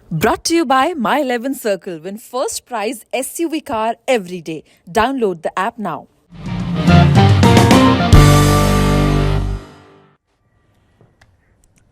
Brought to you by My 11 Circle. Win first prize SUV car every day. Download the app now.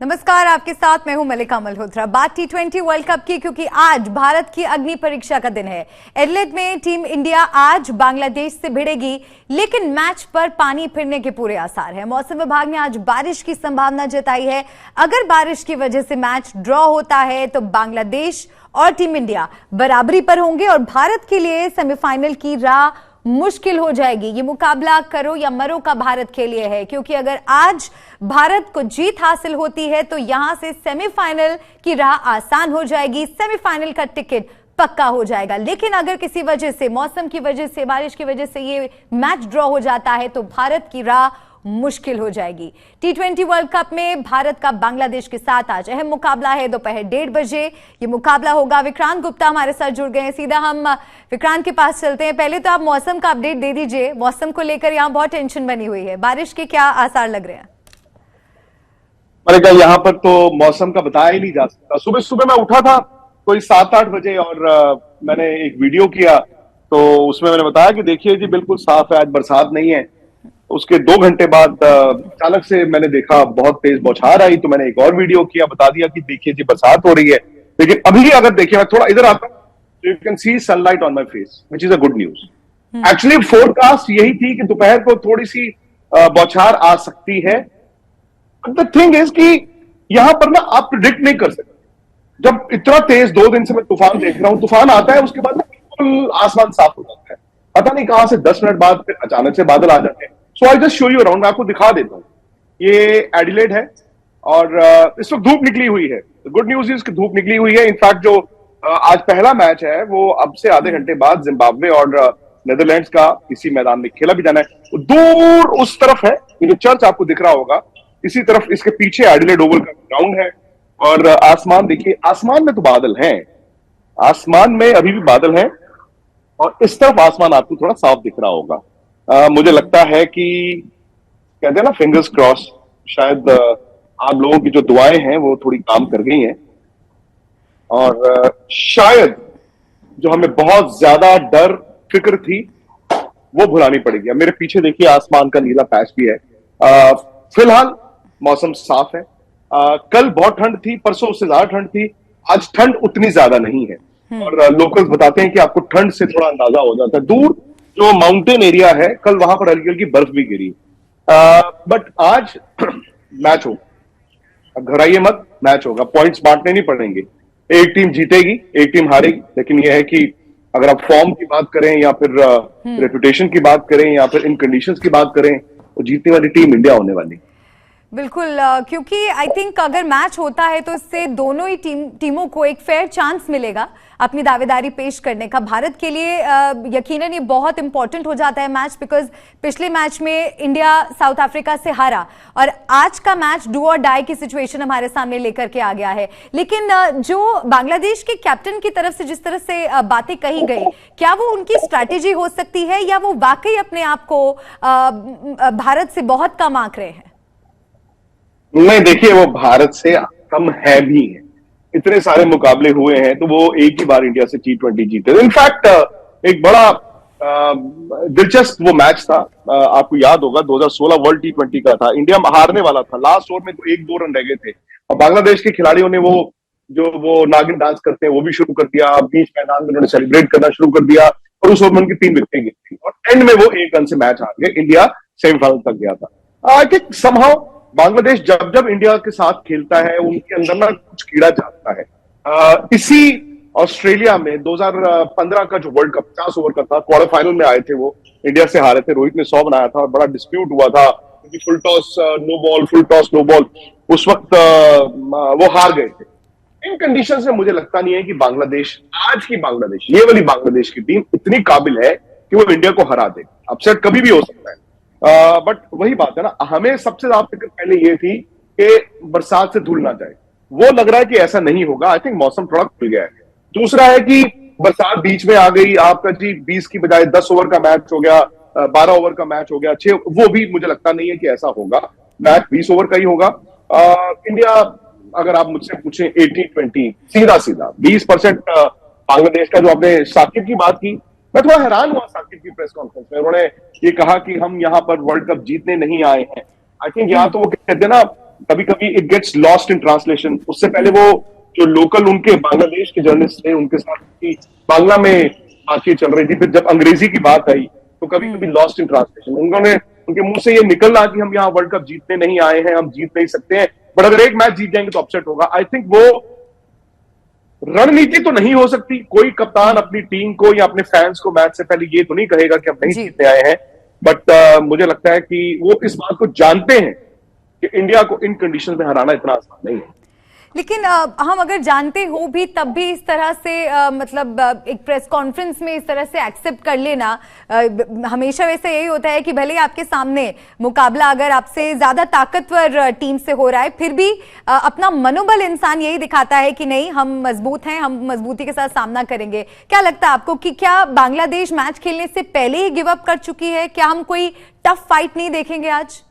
नमस्कार, आपके साथ मैं हूं मलिका मल्होत्रा। बात T20 वर्ल्ड कप की, क्योंकि आज भारत की अग्नि परीक्षा का दिन है। एडिलेड में टीम इंडिया आज बांग्लादेश से भिड़ेगी, लेकिन मैच पर पानी फिरने के पूरे आसार हैं। मौसम विभाग ने आज बारिश की संभावना जताई है। अगर बारिश की वजह से मैच ड्रॉ होता है तो बांग्लादेश और टीम इंडिया बराबरी पर होंगे और भारत के लिए सेमीफाइनल की राह मुश्किल हो जाएगी। ये मुकाबला करो या मरो का भारत के लिए है, क्योंकि अगर आज भारत को जीत हासिल होती है तो यहां से सेमीफाइनल की राह आसान हो जाएगी, सेमीफाइनल का टिकट पक्का हो जाएगा। लेकिन अगर किसी वजह से, मौसम की वजह से, बारिश की वजह से ये मैच ड्रॉ हो जाता है तो भारत की राह मुश्किल हो जाएगी। T20 वर्ल्ड कप में भारत का बांग्लादेश के साथ आज अहम मुकाबला है। दोपहर 1:30 बजे ये मुकाबला होगा। विक्रांत गुप्ता हमारे साथ जुड़ गए हैं। सीधा हम विक्रांत के पास चलते हैं। पहले तो आप मौसम का अपडेट दे दीजिए। मौसम को लेकर यहाँ बहुत टेंशन बनी हुई है, बारिश के क्या आसार लग रहे हैं? मलिका, यहाँ पर तो मौसम का बताया ही नहीं जा सकता। सुबह सुबह मैं उठा था कोई 7-8 बजे और मैंने एक वीडियो किया, तो उसमें मैंने बताया कि देखिए जी बिल्कुल साफ है, आज बरसात नहीं है। उसके 2 घंटे बाद अचानक से मैंने देखा बहुत तेज बौछार आई, तो मैंने एक और वीडियो किया, बता दिया कि देखिए जी बरसात हो रही है। लेकिन अभी अगर देखिए, मैं थोड़ा इधर आता हूं तो you can C sunlight on my face, which is a good news. Actually forecast यही थी कि दोपहर को थोड़ी सी बौछार आ सकती है। द थिंग इज कि यहां पर ना आप प्रिडिक्ट नहीं कर सकते। जब इतना तेज 2 दिन से मैं तूफान देख रहा हूं, तूफान आता है उसके बाद बिल्कुल आसमान साफ हो जाता है, पता नहीं कहां से 10 मिनट बाद फिर अचानक से बादल आ जाते हैं। So I just show you around, मैं आपको दिखा देता हूं। ये एडिलेड है और इस वक्त धूप निकली हुई है। गुड न्यूज इज कि धूप निकली हुई है। इनफैक्ट जो आज पहला मैच है वो अब से आधे घंटे बाद जिम्बाब्वे और नेदरलैंड्स का इसी मैदान में खेला भी जाना है। दूर उस तरफ है, ये जो चर्च आपको दिख रहा होगा, इसी तरफ इसके पीछे एडिलेड ओवल का ग्राउंड है। और आसमान देखिए, आसमान में तो बादल हैं, आसमान में अभी भी बादल हैं और इस तरफ आसमान आपको थोड़ा साफ दिख रहा होगा। मुझे लगता है कि कहते हैं ना, फिंगर्स क्रॉस, शायद आप लोगों की जो दुआएं हैं वो थोड़ी काम कर गई हैं और शायद जो हमें बहुत ज्यादा डर फिक्र थी वो भुलानी पड़ेगी। अब मेरे पीछे देखिए आसमान का नीला पैच भी है। फिलहाल मौसम साफ है। कल बहुत ठंड थी, परसों उससे ज्यादा ठंड थी, आज ठंड उतनी ज्यादा नहीं है। और लोकल्स बताते हैं कि आपको ठंड से थोड़ा अंदाजा हो जाता है। दूर जो माउंटेन एरिया है, कल वहां पर हल्की हल्की बर्फ भी गिरी। बट आज मैच होगा, अब घबराइए मत, मैच होगा। पॉइंट्स बांटने नहीं पड़ेंगे, एक टीम जीतेगी एक टीम हारेगी। लेकिन यह है कि अगर आप फॉर्म की बात करें या फिर रेपुटेशन की बात करें या फिर इन कंडीशंस की बात करें, तो जीतने वाली टीम इंडिया होने वाली। बिल्कुल, क्योंकि आई थिंक अगर मैच होता है तो इससे दोनों ही टीमों को एक फेयर चांस मिलेगा अपनी दावेदारी पेश करने का। भारत के लिए यकीनन ये बहुत इंपॉर्टेंट हो जाता है मैच, बिकॉज पिछले मैच में इंडिया साउथ अफ्रीका से हारा और आज का मैच डू और डाई की सिचुएशन हमारे सामने लेकर के आ गया है। लेकिन जो बांग्लादेश के कैप्टन की तरफ से जिस तरह से बातें कही गई, क्या वो उनकी स्ट्रैटेजी हो सकती है या वो वाकई अपने आप को भारत से बहुत कम आंक रहे हैं? नहीं, देखिए वो भारत से कम है भी है। इतने सारे मुकाबले हुए हैं तो वो एक ही बार इंडिया से T20 जीते। इनफैक्ट एक बड़ा दिलचस्प वो मैच था, आपको याद होगा 2016 वर्ल्ड T20 का था। इंडिया हारने वाला था, लास्ट ओवर में तो 1-2 रन रह गए थे और बांग्लादेश के खिलाड़ियों ने वो नागिन डांस करते हैं वो भी शुरू कर दिया। बीच मैदान में उन्होंने सेलिब्रेट करना शुरू कर दिया और उस ओवर में उनकी 3 विकेटें गिरी और एंड में वो 1 रन से मैच हार गए। इंडिया सेमीफाइनल तक गया था। आई थिंक समहाउ बांग्लादेश जब जब इंडिया के साथ खेलता है उनके अंदर ना कुछ कीड़ा जाता है। इसी ऑस्ट्रेलिया में 2015 का जो वर्ल्ड कप 50 ओवर का था, क्वार्टर फाइनल में आए थे, वो इंडिया से हारे थे। रोहित ने 100 बनाया था और बड़ा डिस्प्यूट हुआ था क्योंकि full toss no ball, full toss no ball, उस वक्त वो हार गए थे। इन कंडीशंस में मुझे लगता नहीं है कि बांग्लादेश, आज की बांग्लादेश, ये वाली बांग्लादेश की टीम इतनी काबिल है कि वो इंडिया को हरा दे। अपसेट कभी भी हो सकता है। बट वही बात है ना, हमें सबसे ज्यादा फिक्र पहले ये थी कि बरसात से धुल ना जाए। वो लग रहा है कि ऐसा नहीं होगा। आई थिंक मौसम थोड़ा खुल गया है। दूसरा है कि बरसात बीच में आ गई, आपका जी 20 की बजाय 10 ओवर का मैच हो गया, 12 ओवर का मैच हो गया, 6, वो भी मुझे लगता नहीं है कि ऐसा होगा। मैच 20 ओवर का ही होगा। इंडिया अगर आप मुझसे पूछें 80-20 सीधा सीधा 20% बांग्लादेश का। जो आपने साकिब की बात की, मैं थोड़ा हैरान हुआ साकिब की प्रेस कॉन्फ्रेंस में। उन्होंने ये कहा कि हम यहाँ पर वर्ल्ड कप जीतने नहीं आए हैं। आई थिंक यहाँ तो वो कहते हैं ना, कभी कभी it gets lost in translation. उससे पहले वो जो लोकल उनके बांग्लादेश के जर्नलिस्ट थे, उनके साथ बांग्ला में बातचीत चल रही थी, फिर जब अंग्रेजी की बात आई तो कभी कभी लॉस्ट इन ट्रांसलेशन। उन्होंने उनके मुंह से ये निकल रहा कि हम यहाँ वर्ल्ड कप जीतने नहीं आए हैं, हम जीत नहीं सकते हैं, बट अगर एक मैच जीत जाएंगे तो अपसेट होगा। आई थिंक वो रणनीति तो नहीं हो सकती। कोई कप्तान अपनी टीम को या अपने फैंस को मैच से पहले ये तो नहीं कहेगा कि हम नहीं जीतने आए हैं, बट मुझे लगता है कि वो इस बात को जानते हैं कि इंडिया को इन कंडीशन में हराना इतना आसान नहीं है। लेकिन हम अगर जानते हो भी तब भी इस तरह से मतलब एक प्रेस कॉन्फ्रेंस में इस तरह से एक्सेप्ट कर लेना, हमेशा वैसे यही होता है कि भले ही आपके सामने मुकाबला अगर आपसे ज्यादा ताकतवर टीम से हो रहा है, फिर भी अपना मनोबल इंसान यही दिखाता है कि नहीं, हम मजबूत हैं, हम मजबूती के साथ सामना करेंगे। क्या लगता है आपको कि क्या बांग्लादेश मैच खेलने से पहले ही गिव अप कर चुकी है? क्या हम कोई टफ फाइट नहीं देखेंगे आज?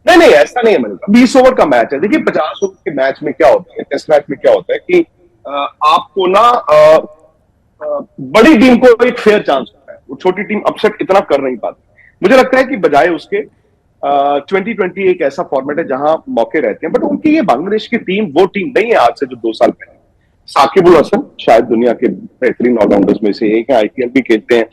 नहीं, ऐसा नहीं है। मतलब 20 ओवर का मैच है। देखिए 50 ओवर के मैच में क्या होता है, टेस्ट मैच में क्या होता है कि आपको ना बड़ी टीम को एक फेयर चांस होता है। वो छोटी टीम अपसेट इतना कर नहीं पाती। मुझे लगता है कि बजाय उसके 2020 एक ऐसा फॉर्मेट है जहां मौके रहते हैं, बट उनकी ये बांग्लादेश की टीम वो टीम नहीं है आज से जो 2 साल पहले। साकिब उल हसन शायद दुनिया के बेहतरीन ऑलराउंडर्स में से एक है, आईपीएल भी खेलते हैं,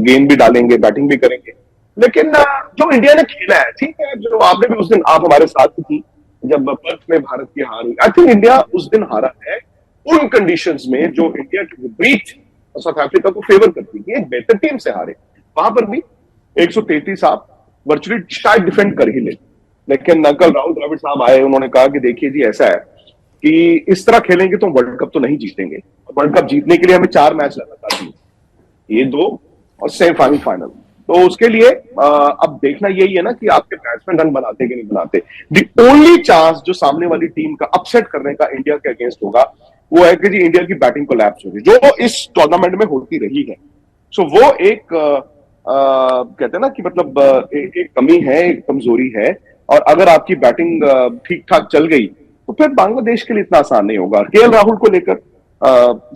गेंद भी डालेंगे, बैटिंग भी करेंगे। लेकिन जो इंडिया ने खेला है, ठीक है, जो आपने भी उस दिन आप हमारे साथ थी जब पर्थ में भारत की हार हुई। आई थिंक इंडिया उस दिन हारा है उन कंडीशंस में जो इंडिया के विपरीत साउथ अफ्रीका को फेवर करती थी। एक बेहतर टीम से हारे, वहां पर भी 133 आप वर्चुअली शायद डिफेंड कर ही ले। लेकिन कल राहुल द्रविड़ साहब आए, उन्होंने कहा कि देखिए जी ऐसा है कि इस तरह खेलेंगे तो वर्ल्ड कप तो नहीं जीतेंगे। वर्ल्ड कप जीतने के लिए हमें 4 मैच लगातार चाहिए, ये 2 और सेमीफाइनल फाइनल। तो उसके लिए अब देखना यही है ना कि आपके बैट्समैन रन बनाते कि नहीं बनाते। द ओनली चांस जो सामने वाली टीम का अपसेट करने का इंडिया के अगेंस्ट होगा वो है कि जी इंडिया की बैटिंग कोलैप्स होगी, जो इस टूर्नामेंट में होती रही है। सो वो एक कहते हैं ना कि मतलब एक कमी है, एक कमजोरी है। और अगर आपकी बैटिंग ठीक ठाक चल गई तो फिर बांग्लादेश के लिए इतना आसान नहीं होगा। केएल राहुल को लेकर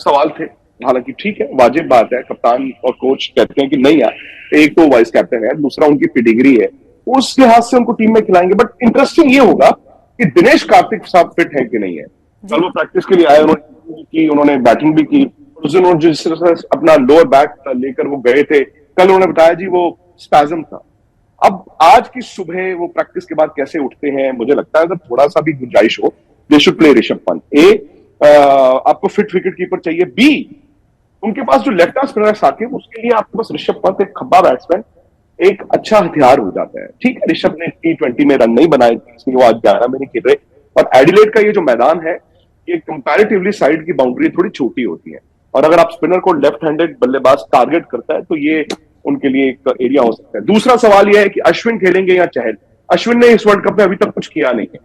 सवाल थे, हालांकि ठीक है, वाजिब बात है, कप्तान और कोच कहते हैं कि नहीं यार, एक तो वाइस कैप्टन है, दूसरा उनकी पेडिग्री है, उस लिहाज से उनको टीम में खिलाएंगे। बट इंटरेस्टिंग ये होगा कि दिनेश कार्तिक साहब फिट है कि नहीं है। कल वो प्रैक्टिस के लिए आए, उन्होंने बैटिंग भी की। उस दिन जिस तरह से अपना लोअर बैक लेकर वो गए थे, कल उन्होंने बताया जी वो स्पैज्म था। अब आज की सुबह वो प्रैक्टिस के बाद कैसे उठते हैं, मुझे लगता है अगर थोड़ा सा भी गुंजाइश हो, they should play Rishabh Pant. आपको फिट विकेट कीपर चाहिए। बी, उनके पास जो लेफ्ट आर्म स्पिनर है साकिब, उसके लिए आपके पास ऋषभ पंत एक खब्बा बैट्समैन एक अच्छा हथियार हो जाता है। ठीक है, ऋषभ ने T20 में रन नहीं बनाए थे, इसलिए वो आज 11 में नहीं खेल रहे। और एडिलेड का ये जो मैदान है, ये कंपैरेटिवली साइड की बाउंड्री थोड़ी छोटी होती है, और अगर आप स्पिनर को लेफ्ट हैंडेड बल्लेबाज टारगेट करता है तो ये उनके लिए एक एरिया हो सकता है। दूसरा सवाल यह है कि अश्विन खेलेंगे या चहल। अश्विन ने इस वर्ल्ड कप में अभी तक कुछ किया नहीं है,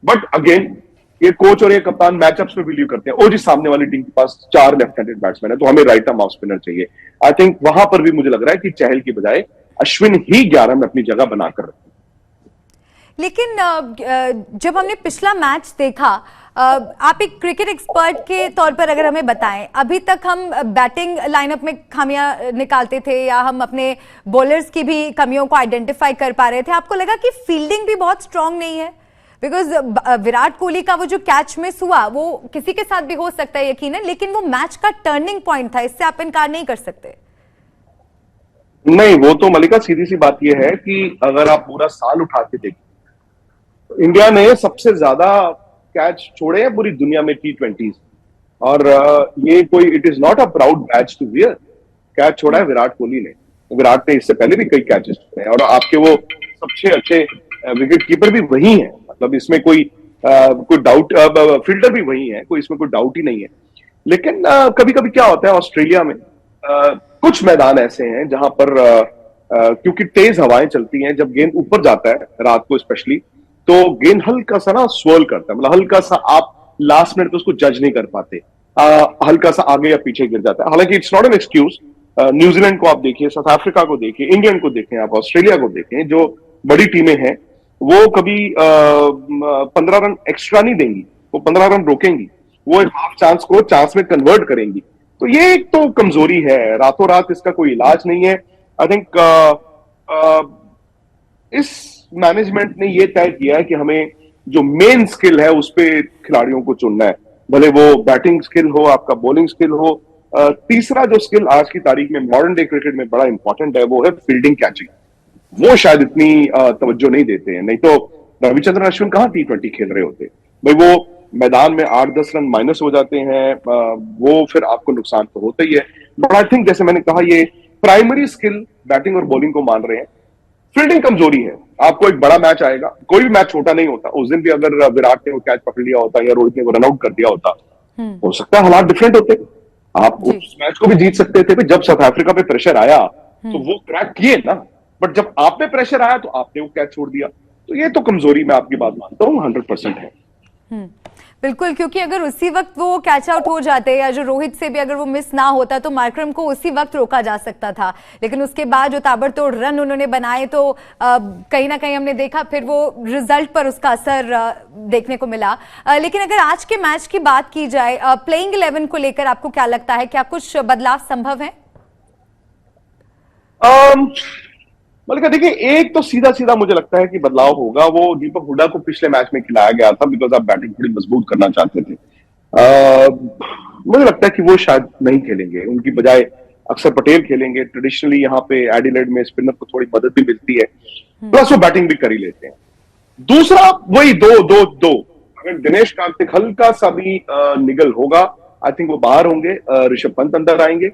बट अगेन ये कोच और ये कप्तान मैचअप्स में बिलीव करते हैं। ओ जी, सामने वाली टीम के पास 4 लेफ्ट हैंडेड बैट्समैन है, तो हमें राइट आर्म ऑफ स्पिनर चाहिए। आई थिंक वहां पर भी मुझे लग रहा है कि चहल की बजाय अश्विन ही 11 में अपनी जगह बनाकर रखे। लेकिन जब हमने पिछला मैच देखा, आप एक क्रिकेट एक्सपर्ट के तौर पर अगर हमें बताएं, अभी तक हम बैटिंग लाइनअप में खामियां निकालते थे या हम अपने बॉलर्स की भी कमियों को आइडेंटिफाई कर पा रहे थे, आपको लगा कि फील्डिंग भी बहुत स्ट्रांग नहीं है? बिकॉज विराट कोहली का वो जो कैच मिस हुआ वो किसी के साथ भी हो सकता है यकीनन, लेकिन वो मैच का टर्निंग पॉइंट था, इससे आप इनकार नहीं कर सकते। नहीं, वो तो मलिका सीधी सी बात यह है कि अगर आप पूरा साल उठा के देखें तो इंडिया ने सबसे ज्यादा कैच छोड़े हैं पूरी दुनिया में T20s, और ये कोई it is not a proud badge to wear. Catch छोड़ा है विराट कोहली ने। विराट ने इससे पहले भी कई कैचेस छोड़े हैं, और आपके वो सबसे अच्छे विकेट कीपर भी वही है। मतलब इसमें कोई डाउट, फील्डर भी वही है, कोई इसमें कोई डाउट ही नहीं है। लेकिन कभी कभी क्या होता है ऑस्ट्रेलिया में, कुछ मैदान ऐसे हैं जहां पर क्योंकि तेज हवाएं चलती हैं, जब गेंद ऊपर जाता है रात को स्पेशली, तो गेंद हल्का सा ना स्वर्ल करता है, मतलब हल्का सा आप लास्ट मिनट पे उसको जज नहीं कर पाते, हल्का सा आगे या पीछे गिर जाता है। हालांकि it's not an excuse. New Zealand को आप देखिए, साउथ अफ्रीका को देखिए, इंग्लैंड को देखें, आप ऑस्ट्रेलिया को देखें, जो बड़ी टीमें हैं, वो कभी 15 रन एक्स्ट्रा नहीं देंगी, वो 15 रन रोकेंगी, वो एक हाफ चांस को चांस में कन्वर्ट करेंगी। तो ये एक तो कमजोरी है, रातों रात इसका कोई इलाज नहीं है। आई थिंक इस मैनेजमेंट ने ये तय किया है कि हमें जो मेन स्किल है उस पे खिलाड़ियों को चुनना है, भले वो बैटिंग स्किल हो, आपका बॉलिंग स्किल हो। तीसरा जो स्किल आज की तारीख में मॉडर्न डे क्रिकेट में बड़ा इंपॉर्टेंट है वो है फील्डिंग कैचिंग। वो शायद इतनी तवज्जो नहीं देते हैं, नहीं तो रविचंद्रन अश्विन कहां T20 खेल रहे होते भाई। वो मैदान में 8-10 रन माइनस हो जाते हैं, वो फिर आपको नुकसान तो होता ही है। बट आई थिंक जैसे मैंने कहा, ये प्राइमरी स्किल बैटिंग और बॉलिंग को मान रहे हैं। फील्डिंग कमजोरी है। आपको एक बड़ा मैच आएगा, कोई भी मैच छोटा नहीं होता, उस दिन भी अगर विराट ने वो कैच पकड़ लिया होता या रोहित ने वो रनआउट कर दिया होता, हो सकता है हालात डिफरेंट होते, आप उस मैच को भी जीत सकते थे। जब साउथ अफ्रीका पे प्रेशर आया तो वो क्रैक किए ना, बट जब आप पे प्रेशर आया तो आपने वो कैच छोड़ दिया। तो ये तो कमजोरी, मैं आपकी बात मानता हूँ, 100% है। बिल्कुल, क्योंकि अगर उसी वक्त वो कैच आउट हो जाते या जो रोहित से भी अगर वो मिस ना होता तो मार्करम को उसी वक्त रोका जा सकता था, लेकिन उसके बाद जो ताबड़तोड़ रन उन्होंने बनाए तो कहीं ना कहीं हमने देखा फिर वो रिजल्ट पर उसका असर देखने को मिला। लेकिन अगर आज के मैच की बात की जाए, प्लेइंग 11 को लेकर आपको क्या लगता है, क्या कुछ बदलाव संभव है? मलिका देखिए, एक तो सीधा सीधा मुझे लगता है कि बदलाव होगा। वो दीपक हुडा को पिछले मैच में खिलाया गया था बिकॉज आप बैटिंग थोड़ी मजबूत करना चाहते थे। मुझे लगता है कि वो शायद नहीं खेलेंगे, उनकी बजाय अक्षर पटेल खेलेंगे। ट्रेडिशनली यहाँ पे एडिलेड में स्पिनर को थोड़ी मदद भी मिलती है, प्लस वो बैटिंग भी कर ही लेते हैं। दूसरा वही दो अगर दिनेश कार्तिक हल्का सा भी निगल होगा, आई थिंक वो बाहर होंगे, ऋषभ पंत अंदर आएंगे।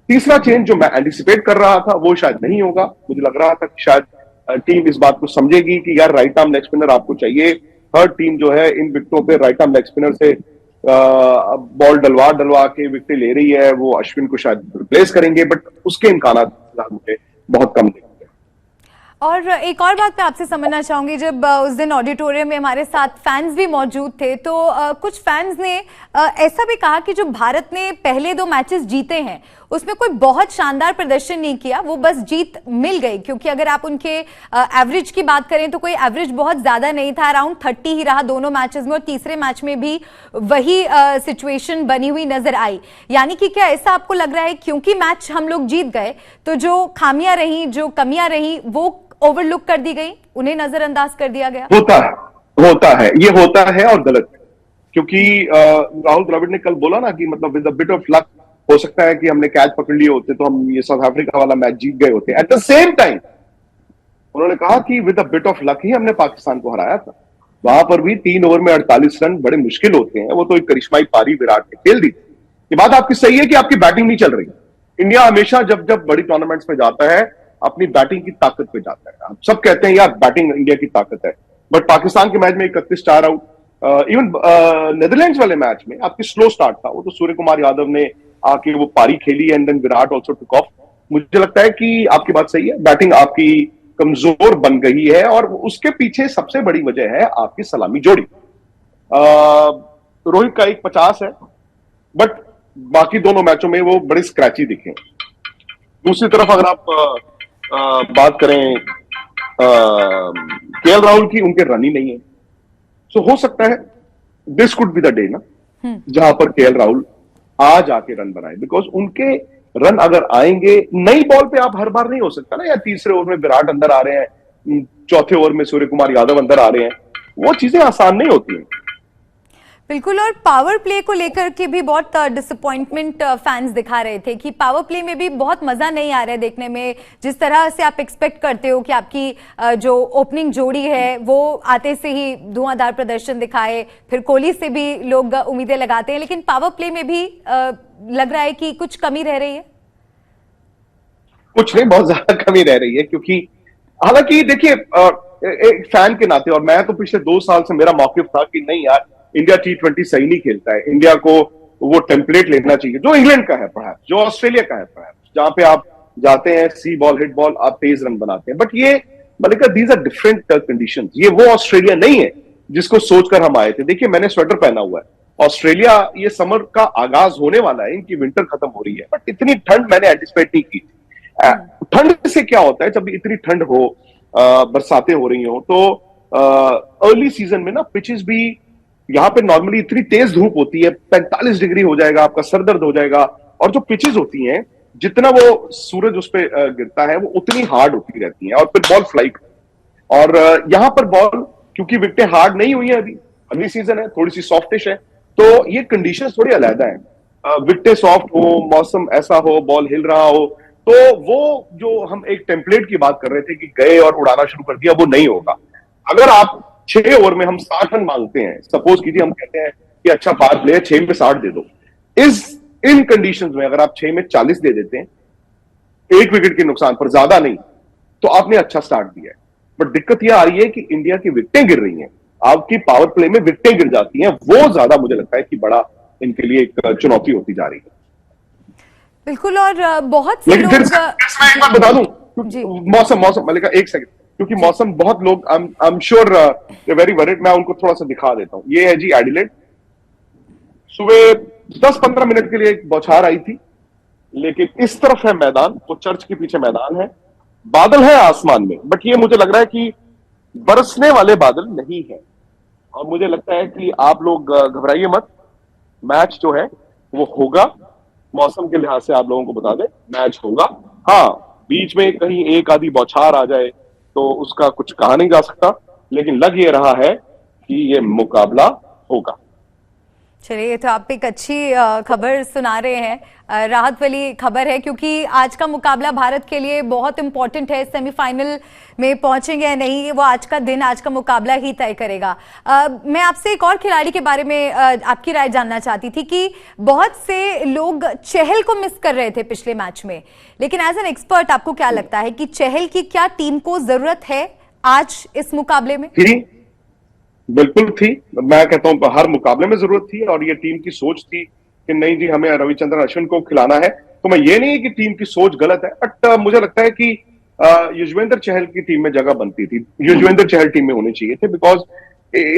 तीसरा चेंज जो मैं एंटिसिपेट कर रहा था वो शायद नहीं होगा। मुझे लग रहा था कि शायद टीम इस बात को समझेगी कि यार राइट आर्म लेग स्पिनर आपको चाहिए। हर टीम जो है इन विकेटों पे राइट आर्म लेग स्पिनर से बॉल डलवा के विकेट ले रही है, वो अश्विन को शायद रिप्लेस करेंगे, बट उसके इम्कान मुझे बहुत कम दिखते हैं। और एक और बात मैं आपसे समझना चाहूंगी, जब उस दिन ऑडिटोरियम में हमारे साथ फैंस भी मौजूद थे तो कुछ फैंस ने ऐसा भी कहा कि जो भारत ने पहले 2 मैचेस जीते हैं उसमें कोई बहुत शानदार प्रदर्शन नहीं किया, वो बस जीत मिल गई। क्योंकि अगर आप उनके एवरेज की बात करें तो कोई एवरेज बहुत ज्यादा नहीं था, अराउंड 30 ही रहा दोनों मैचेस में, और तीसरे मैच में भी वही सिचुएशन बनी हुई नजर आई। यानी कि क्या ऐसा आपको लग रहा है क्योंकि मैच हम लोग जीत गए तो जो खामियां रही, जो कमियां रही, वो ओवरलुक कर दी गई, उन्हें नजरअंदाज कर दिया गया? ये होता है और गलत है। क्योंकि राहुल द्रविड़ ने कल बोला ना कि मतलब with a bit of luck हो सकता है कि हमने कैच पकड़ लिए होते तो हम ये साउथ अफ्रीका वाला मैच जीत गए होते। एट द सेम टाइम उन्होंने कहा कि with a bit of luck ही हमने पाकिस्तान को हराया था। वहां पर भी 3 ओवर में 48 रन बड़े मुश्किल होते हैं, वो तो एक करिश्माई पारी विराट ने खेल दी थी। ये बात आपकी सही है कि आपकी बैटिंग नहीं चल रही। इंडिया हमेशा जब जब बड़ी टूर्नामेंट्स में जाता है अपनी बैटिंग की ताकत पे जाता है। आप सब कहते हैं यार बैटिंग इंडिया की ताकत है, बट पाकिस्तान के मैच में 31 4 आउट, इवन नेदरलैंड्स वाले मैच में आपकी स्लो स्टार्ट था, वो तो सूर्य कुमार यादव ने आके वो पारी खेली and then Virat also took off. मुझे लगता है कि आपकी बात सही है, बैटिंग आपकी कमजोर बन गई है और उसके पीछे सबसे बड़ी वजह है आपकी सलामी जोड़ी। रोहित का 150 है, बट बाकी दोनों मैचों में वो बड़े स्क्रैची दिखे। दूसरी तरफ अगर आप बात करें केएल राहुल की, उनके रन ही नहीं है। सो हो सकता है this could be the day ना जहां पर केएल राहुल आज आके रन बनाए, बिकॉज उनके रन अगर आएंगे, नई बॉल पे आप हर बार नहीं हो सकता ना, या तीसरे ओवर में विराट अंदर आ रहे हैं, चौथे ओवर में सूर्य कुमार यादव अंदर आ रहे हैं, वो चीजें आसान नहीं होती हैं। बिल्कुल, और पावर प्ले को लेकर के भी बहुत डिसअपॉइंटमेंट फैंस दिखा रहे थे कि पावर प्ले में भी बहुत मजा नहीं आ रहा है देखने में, जिस तरह से आप एक्सपेक्ट करते हो कि आपकी जो ओपनिंग जोड़ी है वो आते से ही धुआंधार प्रदर्शन दिखाए, फिर कोहली से भी लोग उम्मीदें लगाते हैं, लेकिन पावर प्ले में भी लग रहा है कि कुछ कमी रह रही है। कुछ नहीं, बहुत ज्यादा कमी रह रही है, क्योंकि हालांकि देखिए एक फैन के नाते, और मैं तो पिछले 2 साल से मेरा मौकिफ था कि नहीं यार इंडिया T20 सही नहीं खेलता है, इंडिया को वो टेम्पलेट लेना चाहिए जो इंग्लैंड का है, पढ़ा जो ऑस्ट्रेलिया का है, पढ़ा जहां पे आप जाते हैं सी बॉल हिट बॉल, आप तेज रन बनाते हैं। बट ये मलिका दीज आर डिफरेंट कंडीशंस, ये वो ऑस्ट्रेलिया नहीं है जिसको सोचकर हम आए थे। देखिए मैंने स्वेटर पहना हुआ है, ऑस्ट्रेलिया ये समर का आगाज होने वाला है, इनकी विंटर खत्म हो रही है, बट इतनी ठंड मैंने एंटिसिपेट नहीं की थी। ठंड से क्या होता है, जब इतनी ठंड हो, बरसातें हो रही हो, तो अर्ली सीजन में ना पिचेस भी यहाँ पे नॉर्मली इतनी तेज धूप होती है, 45 डिग्री हो जाएगा, आपका सर दर्द हो जाएगा। और जो पिचेस होती हैं, जितना वो सूरज उस पर गिरता है वो उतनी हार्ड होती रहती है और फिर बॉल फ्लाई। और यहां पर बॉल क्योंकि विकेटें हार्ड नहीं हुई है, अभी अगली सीजन है, थोड़ी सी सॉफ्टिश है, तो ये कंडीशन थोड़ी अलग है। विकेटें सॉफ्ट हो, मौसम ऐसा हो, बॉल हिल रहा हो, तो वो जो हम एक टेम्पलेट की बात कर रहे थे कि गए और उड़ाना शुरू कर दिया, वो नहीं होगा। अगर आप 6 ओवर में हम 60 रन मांगते हैं, सपोज कीजिए हम कहते हैं कि अच्छा पावर प्ले है, 6 में 60 दे दो, इन कंडीशंस में अगर आप 6 में 40 दे देते हैं, 1 विकेट के नुकसान पर, ज्यादा नहीं, तो आपने अच्छा स्टार्ट दिया है। बट दिक्कत यह आ रही है कि इंडिया की विकेटें गिर रही हैं, आपकी पावर प्ले में विकेटें गिर जाती हैं, वो ज्यादा मुझे लगता है कि बड़ा इनके लिए एक चुनौती होती जा रही है। बिल्कुल। और बहुत से लेकिन लोग, मैं एक बात बता दूं, मौसम मलिका, एक सेकंड, क्योंकि मौसम बहुत लोग I am sure very worried, मैं उनको थोड़ा सा दिखा देता हूं। ये है जी एडिलेड, सुबह 10-15 मिनट के लिए एक बौछार आई थी, लेकिन इस तरफ है मैदान, वो चर्च के पीछे मैदान है, बादल है आसमान में, बट ये मुझे लग रहा है कि बरसने वाले बादल नहीं है। और मुझे लगता है कि आप लोग घबराइए मत, मैच जो है वो होगा। मौसम के लिहाज से आप लोगों को बता दें, मैच होगा। हाँ, बीच में कहीं एक आधी बौछार आ जाए तो उसका कुछ कहा नहीं जा सकता, लेकिन लग ये रहा है कि ये मुकाबला होगा। चलिए, ये तो आप एक अच्छी खबर सुना रहे हैं, राहत वाली खबर है, क्योंकि आज का मुकाबला भारत के लिए बहुत इंपॉर्टेंट है। सेमीफाइनल में पहुंचेंगे या नहीं, वो आज का दिन, आज का मुकाबला ही तय करेगा। मैं आपसे एक और खिलाड़ी के बारे में आपकी राय जानना चाहती थी कि बहुत से लोग चहल को मिस कर रहे थे पिछले मैच में, लेकिन एज एन एक्सपर्ट आपको क्या लगता है कि चहल की क्या टीम को जरूरत है आज इस मुकाबले में? बिल्कुल थी, मैं कहता हूं हर मुकाबले में जरूरत थी, और ये टीम की सोच थी कि नहीं जी हमें रविचंद्रन अश्विन को खिलाना है। तो मैं ये नहीं कि टीम की सोच गलत है, बट मुझे लगता है कि युजवेंद्र चहल की टीम में जगह बनती थी, युजवेंद्र चहल टीम में होने चाहिए थे। बिकॉज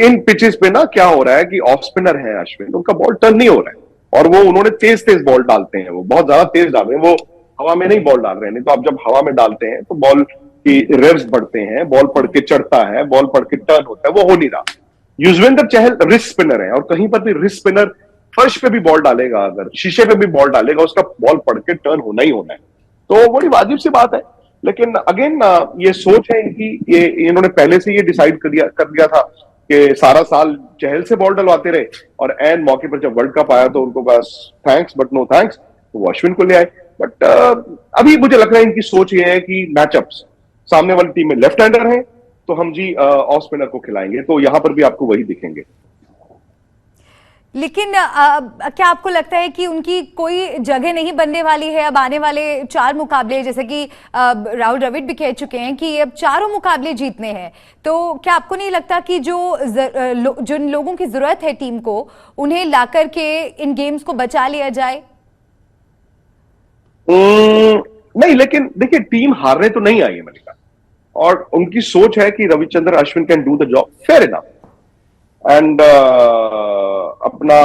इन पिचेस पे ना क्या हो रहा है कि ऑफ स्पिनर है अश्विन, उनका बॉल टर्न नहीं हो रहा है, और वो उन्होंने तेज तेज बॉल डालते हैं, वो बहुत ज्यादा तेज डाल रहे हैं, वो हवा में नहीं बॉल डाल रहे हैं। नहीं तो आप जब हवा में डालते हैं तो बॉल की रेव्स बढ़ते हैं, बॉल पड़ के चढ़ता है, बॉल पड़ के टर्न होता है, वो हो नहीं रहा। युजवेंद्र चहल रिस्ट स्पिनर है, और कहीं पर भी रिस्ट स्पिनर फर्श पे भी बॉल डालेगा, अगर शीशे पे भी बॉल डालेगा, उसका बॉल पड़ के टर्न होना ही होना है। तो बड़ी वाजिब सी बात है। लेकिन अगेन ये सोच है इनकी, ये इन्होंने पहले से ये डिसाइड कर दिया था कि सारा साल चहल से बॉल डलवाते रहे, और एन मौके पर जब वर्ल्ड कप आया तो उनको बस थैंक्स बट नो थैंक्स, तो वो अश्विन को ले आए। बट अभी मुझे लग रहा है इनकी सोच ये है कि मैचअप्स, सामने वाली टीम में लेफ्ट हैंडर है तो हम जी ऑफ स्पिनर को खिलाएंगे, तो यहां पर भी आपको वही दिखेंगे। लेकिन क्या आपको लगता है कि उनकी कोई जगह नहीं बनने वाली है अब आने वाले 4 मुकाबले, जैसे कि राहुल द्रविड़ भी कह चुके हैं कि अब 4 मुकाबले जीतने हैं, तो क्या आपको नहीं लगता कि जिन लोगों की जरूरत है टीम को, उन्हें ला करके इन गेम्स को बचा लिया जाए? नहीं, लेकिन देखिए टीम हारने तो नहीं आई है मलिका, और उनकी सोच है कि Ravichandra Ashwin can do the job, fair enough, and अपना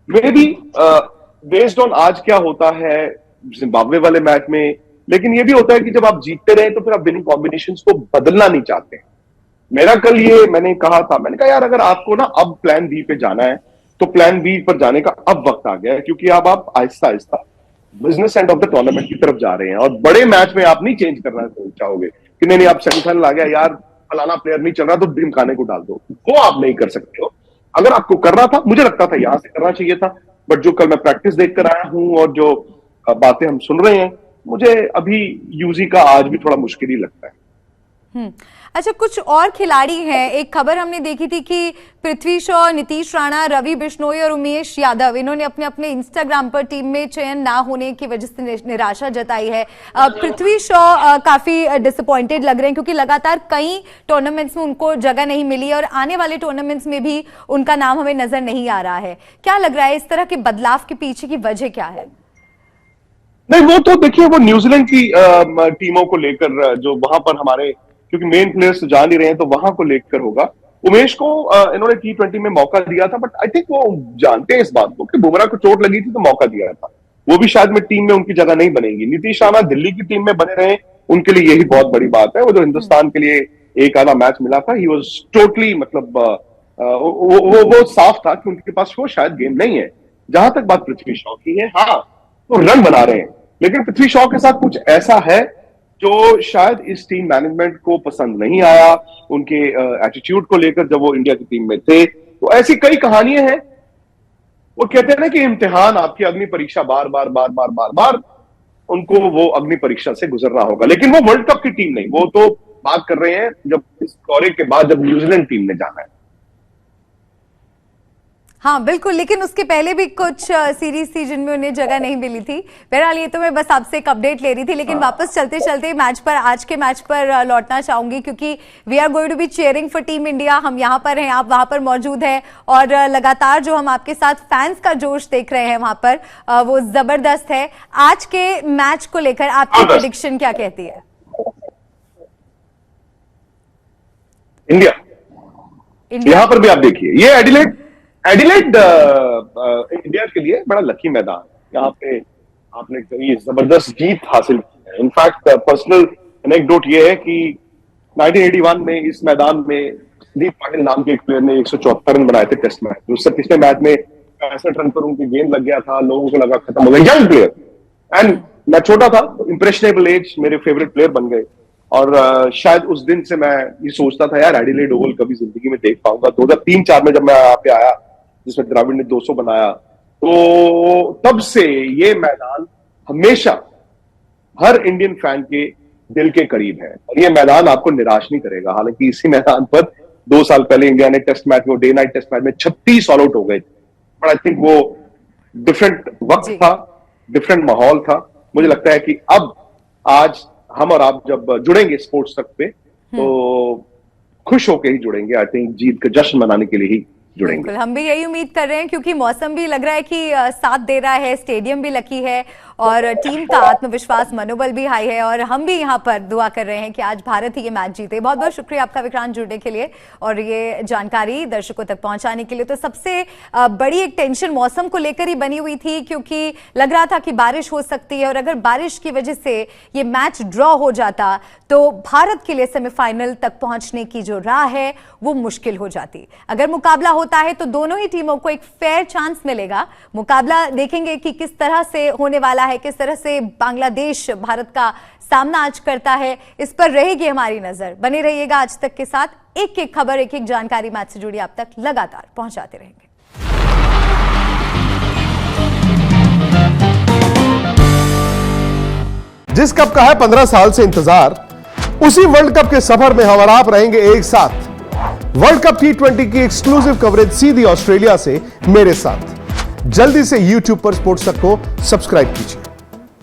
मे बी बेस्ड ऑन आज क्या होता है जिम्बाब्वे वाले मैच में। लेकिन ये भी होता है कि जब आप जीतते रहे तो फिर आप विनिंग कॉम्बिनेशंस को बदलना नहीं चाहते। मेरा कल ये मैंने कहा यार अगर आपको ना अब प्लान बी पे जाना है तो प्लान बी पर जाने का अब वक्त आ गया है, क्योंकि अब आप Aahista Aahista business end of the tournament की तरफ जा रहे हैं, और बड़े मैच में आप नहीं चेंज करना चाहोगे कि नहीं आप सेमीफाइनल आ गया यार, फलाना प्लेयर नहीं चल रहा तो ढिमकाने को डाल दो, वो आप नहीं कर सकते हो। अगर आपको करना था, मुझे लगता था यहां से करना चाहिए था, बट जो कल मैं प्रैक्टिस देख कर आया हूं और जो बातें हम सुन रहे हैं, मुझे अभी यूजी का आज भी थोड़ा मुश्किल ही लगता है। अच्छा, कुछ और खिलाड़ी हैं। एक खबर हमने देखी थी कि पृथ्वी शॉ, नीतीश राणा, रवि बिश्नोई और उमेश यादव, इन्होंने अपने अपने इंस्टाग्राम पर टीम में चयन ना होने की वजह से निराशा जताई है। पृथ्वी शॉ काफी डिसअपॉइंटेड लग रहे हैं, क्योंकि लगातार कई टूर्नामेंट्स में उनको जगह नहीं मिली और आने वाले टूर्नामेंट्स में भी उनका नाम हमें नजर नहीं आ रहा है। क्या लग रहा है इस तरह के बदलाव के पीछे की वजह क्या है? नहीं, वो तो देखिए वो न्यूजीलैंड की टीमों को लेकर, जो वहां पर हमारे क्योंकि मेन प्लेयर्स जा नहीं रहे हैं तो वहां को लेकर होगा। उमेश को इन्होंने T20 में मौका दिया था, बट आई थिंक वो जानते हैं इस बात को कि बुमराह को चोट लगी थी तो मौका दिया था, वो भी शायद में टीम में उनकी जगह नहीं बनेगी। नीतीश राणा दिल्ली की टीम में बने रहे, उनके लिए यही बहुत बड़ी बात है। वो जो हिंदुस्तान के लिए एक आधा मैच मिला था, ही वॉज टोटली मतलब वो साफ था कि उनके पास वो शायद गेम नहीं है। जहां तक बात पृथ्वी शॉ की है, हाँ तो रन बना रहे हैं, लेकिन पृथ्वी शॉ के साथ कुछ ऐसा है जो शायद इस टीम मैनेजमेंट को पसंद नहीं आया, उनके एटीट्यूड को लेकर जब वो इंडिया की टीम में थे। तो ऐसी कई कहानियां हैं। वो कहते हैं ना कि इम्तिहान, आपकी अग्नि परीक्षा बार बार बार बार बार बार उनको वो अग्नि परीक्षा से गुजरना होगा। लेकिन वो वर्ल्ड कप की टीम नहीं, वो तो बात कर रहे हैं जब इस दौरे के बाद जब न्यूजीलैंड टीम ने जाना है। हाँ बिल्कुल, लेकिन उसके पहले भी कुछ सीरीज थी जिनमें उन्हें जगह नहीं मिली थी। बहरहाल ये तो मैं बस आपसे एक अपडेट ले रही थी, लेकिन वापस चलते चलते मैच पर, आज के मैच पर लौटना चाहूंगी, क्योंकि we are going to be cheering for team India. हम यहाँ पर हैं, आप वहां पर मौजूद हैं, और लगातार जो हम आपके साथ फैंस का जोश देख रहे हैं वहां पर, वो जबरदस्त है। आज के मैच को लेकर आपकी प्रेडिक्शन क्या कहती है? इंडिया यहां पर भी आप देखिए, ये एडिलेड इंडिया के लिए बड़ा लकी मैदान। यहाँ पे आपने ये जबरदस्त जीत हासिल की है। इनफैक्ट पर्सनल एनेक्डोट ये है कि 1981 में इस मैदान में संदीप पाटिल नाम के एक प्लेयर ने 174 रन बनाए थे टेस्ट मैच। उससे पिछले मैच में 65 रन पर उनकी गेंद लग गया था, लोगों को लगा खत्म हो गया। यंग प्लेयर, एंड मैं छोटा था, इम्प्रेशनेबल एज, मेरे फेवरेट प्लेयर बन गए। और शायद उस दिन से मैं ये सोचता था, यार एडिलेड ओवल कभी जिंदगी में देख पाऊंगा। 2003-4 में जब मैं यहाँ पे आया, जिसमें द्रविड़ ने 200 बनाया, तो तब से ये मैदान हमेशा हर इंडियन फैन के दिल के करीब है, और ये मैदान आपको निराश नहीं करेगा। हालांकि इसी मैदान पर 2 साल पहले इंडिया ने टेस्ट मैच में, डे नाइट टेस्ट मैच में 36 ऑल आउट हो गए थे। बट आई थिंक वो डिफरेंट वक्त था, डिफरेंट माहौल था। मुझे लगता है कि अब आज हम और आप जब जुड़ेंगे स्पोर्ट्स तक पे, तो खुश होकर ही जुड़ेंगे। आई थिंक जीत का जश्न मनाने के लिए ही जुड़ेंगे। हम भी यही उम्मीद कर रहे हैं, क्योंकि मौसम भी लग रहा है कि साथ दे रहा है, स्टेडियम भी लकी है, और टीम का आत्मविश्वास, मनोबल भी हाई है, और हम भी यहाँ पर दुआ कर रहे हैं कि आज भारत ही ये मैच जीते। बहुत बहुत शुक्रिया आपका विक्रांत, जुड़ने के लिए और ये जानकारी दर्शकों तक पहुंचाने के लिए। तो सबसे बड़ी एक टेंशन मौसम को लेकर ही बनी हुई थी, क्योंकि लग रहा था कि बारिश हो सकती है, और अगर बारिश की वजह से ये मैच ड्रॉ हो जाता तो भारत के लिए सेमीफाइनल तक पहुंचने की जो राह है वो मुश्किल हो जाती। अगर मुकाबला होता है तो दोनों ही टीमों को एक फेयर चांस मिलेगा। मुकाबला देखेंगे कि किस तरह से होने वाला है, किस तरह से बांग्लादेश भारत का सामना आज करता है, इस पर रहेगी हमारी नजर। बने रहिएगा आज तक के साथ। एक एक खबर, एक एक जानकारी मैच से जुड़ी आप तक लगातार पहुंचाते रहेंगे। जिस कप का है 15 साल से इंतजार, उसी वर्ल्ड कप के सफर में हम और आप रहेंगे एक साथ। वर्ल्ड कप T20 की एक्सक्लूसिव कवरेज सीधी ऑस्ट्रेलिया से मेरे साथ। जल्दी से YouTube पर स्पोर्ट्स तक को सब्सक्राइब कीजिए।